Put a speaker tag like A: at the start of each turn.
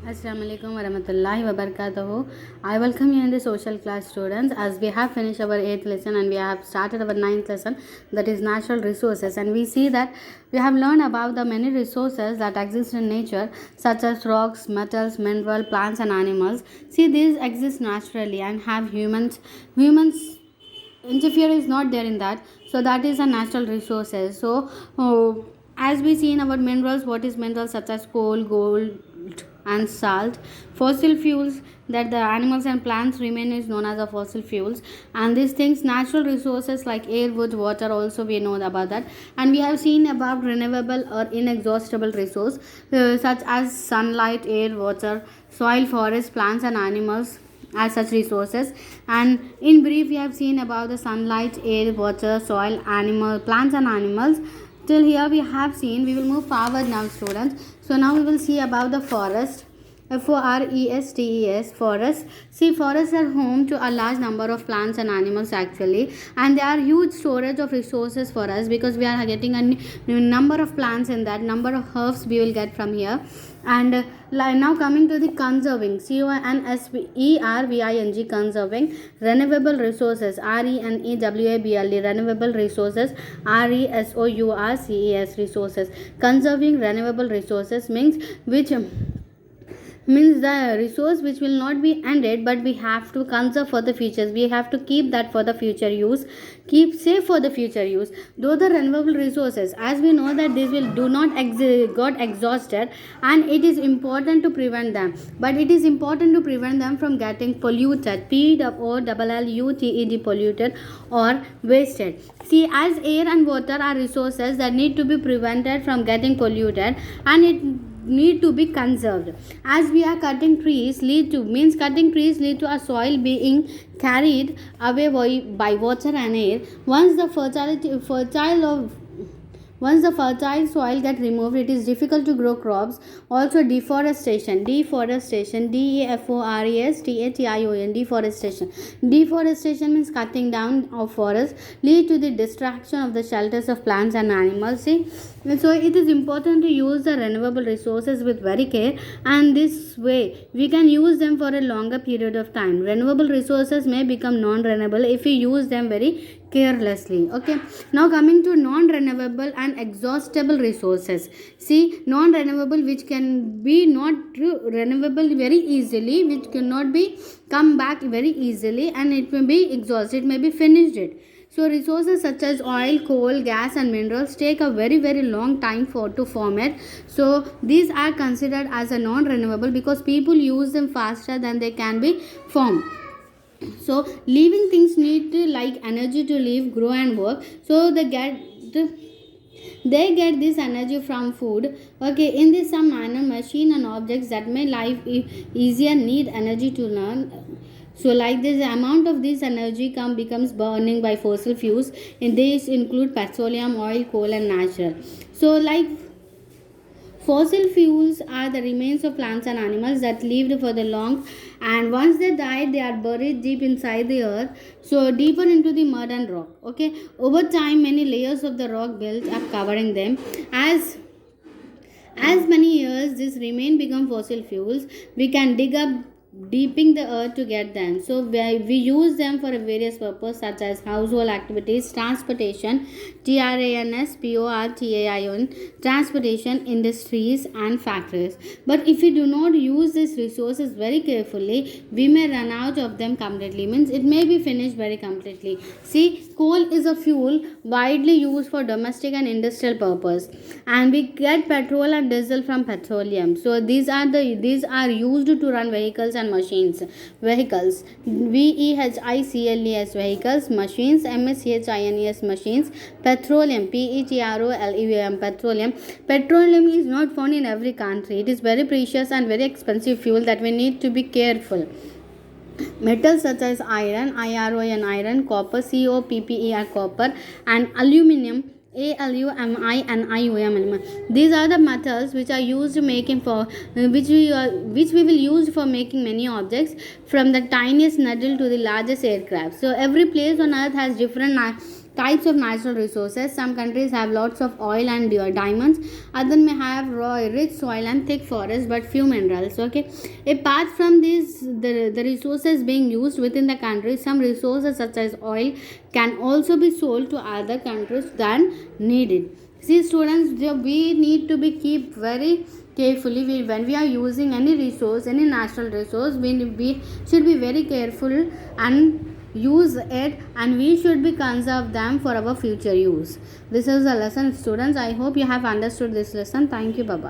A: Assalamu alaikum warahmatullahi wabarakatuh. I welcome you in the social class, students, as we have finished our 8th lesson and we have started our 9th lesson, that is natural resources, and we see that we have learned about the many resources that exist in nature, such as rocks, metals, mineral, plants and animals. See, these exist naturally and have humans interfere is not there in that, so that is a natural resources. So as we see in our minerals, what is minerals such as coal, gold and salt. Fossil fuels that the animals and plants remain is known as the fossil fuels, and these things natural resources like air, wood, water also we know about that. And we have seen about renewable or inexhaustible resource, such as sunlight, air, water, soil, forest, plants and animals as such resources. And in brief, we have seen about the sunlight, air, water, soil, animal, plants and animals. Till here we have seen. We will move forward now, students. So now we will see about the forest. Forestes, forests. See, forests are home to a large number of plants and animals actually, and they are huge storage of resources for us, because we are getting a number of plants in that, number of herbs we will get from here. And now coming to the conserving, CONSERVING, conserving renewable resources, RENEWABLE, renewable resources, RESOURCES, resources. Conserving renewable resources means the resource which will not be ended, but we have to conserve for the futures. We have to keep that for the future use, keep safe for the future use. Though the renewable resources, as we know that these will do not got exhausted, and it is important to prevent them, but it is important to prevent them from getting polluted, POLLUTED, polluted or wasted. See, as air and water are resources that need to be prevented from getting polluted, and it need to be conserved. As we are cutting trees lead to a soil being carried away by water and air. Once the fertile soil gets removed, it is difficult to grow crops. Also, deforestation, deforestation, deforestation means cutting down of forests lead to the destruction of the shelters of plants and animals. See, so it is important to use the renewable resources with very care, and this way we can use them for a longer period of time. Renewable resources may become non-renewable if we use them very carelessly. Okay, now coming to non-renewable and exhaustible resources. See, non-renewable, which can be not renewable very easily, which cannot be come back very easily, and it may be exhausted, it may be finished it. So resources such as oil, coal, gas and minerals take a very long time to form it. So these are considered as a non-renewable because people use them faster than they can be formed. So living things need like energy to live, grow and work. So they get this energy from food. Okay, in this some minor machine and objects that may life easier need energy to learn. So like this, the amount of this energy becomes burning by fossil fuels. In this include petroleum, oil, coal and natural. So like fossil fuels are the remains of plants and animals that lived for the long, and once they died, they are buried deep inside the earth, so deeper into the mud and rock. Okay, over time, many layers of the rock built up covering them. As many years this remain become fossil fuels, we can dig up deeping the earth to get them. So we use them for various purposes such as household activities, transportation, transportation, industries and factories. But if we do not use these resources very carefully, we may run out of them completely, means it may be finished very completely. See, coal is a fuel widely used for domestic and industrial purpose, and we get petrol and diesel from petroleum. So these are used to run vehicles and machines. Vehicles, VEHICLES, vehicles, machines, MACHINES, machines. Petroleum, PETROLEUM, petroleum. Petroleum is not found in every country. It is very precious and very expensive fuel that we need to be careful. Metals such as iron, IRON, iron, copper, COPPER, copper, and aluminium, ALUMINIUM. These are the metals which are used making for which we will use for making many objects, from the tiniest needle to the largest aircraft. So every place on earth has different types of natural resources. Some countries have lots of oil and diamonds. Others may have rich soil and thick forests but few minerals. Okay. Apart from these, the resources being used within the country, some resources such as oil can also be sold to other countries than needed. See students, we need to be keep very carefully when we are using any resource, any natural resource. We should be very careful and use it, and we should be conserve them for our future use. This is the lesson students. I hope you have understood this lesson. Thank you. Bye bye.